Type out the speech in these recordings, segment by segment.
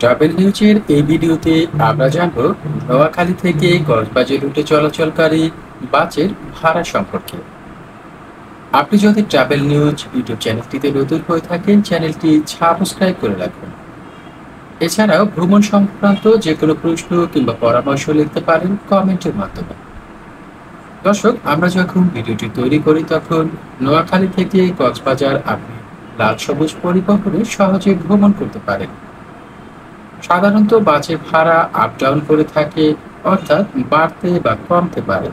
Travel নিউজের এই ভিডিওতে আমরা জানব নোয়াখালী থেকে কক্সবাজার রুটে চলাচলকারী বাসের ভাড়া সম্পর্কে। আপনি যদি ট্রাভেল নিউজ ইউটিউব চ্যানেলটিতে নতুন হয়ে থাকেন, চ্যানেলটি সাবস্ক্রাইব করে রাখুন। এছাড়াও ভ্রমণ সংক্রান্ত যে কোনো প্রশ্ন কিংবা পরামর্শ লিখতে পারেন কমেন্টের মাধ্যমে। দর্শক, আমরা যখন ভিডিওটি তৈরি করি তখন নোয়াখালী থেকে কক্সবাজার আপনি লাল সবুজ পরিবহনে সহজে ভ্রমণ করতে পারেন। সাধারণত বাসের ভাড়া আপ ডাউন করে থাকে, অর্থাৎ বাড়তে বা কমতে পারে।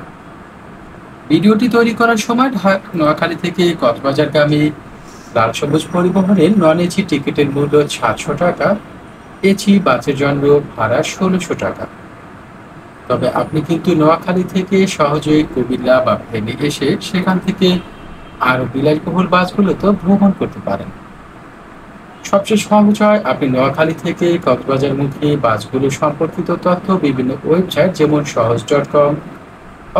ভিডিওটি তৈরি করার সময় নোয়াখালী থেকে কক্সবাজারগামী লাল সবুজ পরিবহনের নন এসি টিকিটের মূল্য 700 টাকা, এসি বাসের জন্য ভাড়া 1600 টাকা। তবে আপনি কিন্তু নোয়াখালী থেকে সহজেই কুমিল্লা বা ফেনী এসে সেখান থেকে আরো বিলাসবহুল বাসগুলোতে ভ্রমণ করতে পারেন। সবচেয়ে সহজ হয় আপনি নোয়াখালী থেকে কক্সবাজারমুখী বাসগুলো সম্পর্কিত তথ্য বিভিন্ন ওয়েবসাইট যেমন সহজ.কম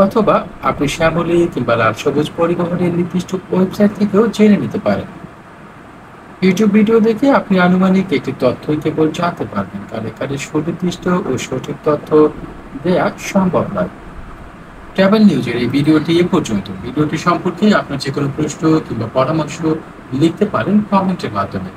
অথবা আপনি শ্যামলী কিংবা লাল সবুজ পরিবহনের নির্দিষ্ট ওয়েবসাইট থেকেও জেনে নিতে পারেন। ইউটিউব ভিডিও দেখে আপনি আনুমানিক একটি তথ্যই কেবল জানতে পারবেন, কারণ এখানে সুনির্দিষ্ট ও সঠিক তথ্য দেয়া সম্ভব নয়। ট্রাভেল নিউজের এই ভিডিওটি এ পর্যন্ত। ভিডিওটি সম্পর্কে আপনার যে কোনো প্রশ্ন কিংবা পরামর্শ লিখতে পারেন কমেন্টের মাধ্যমে।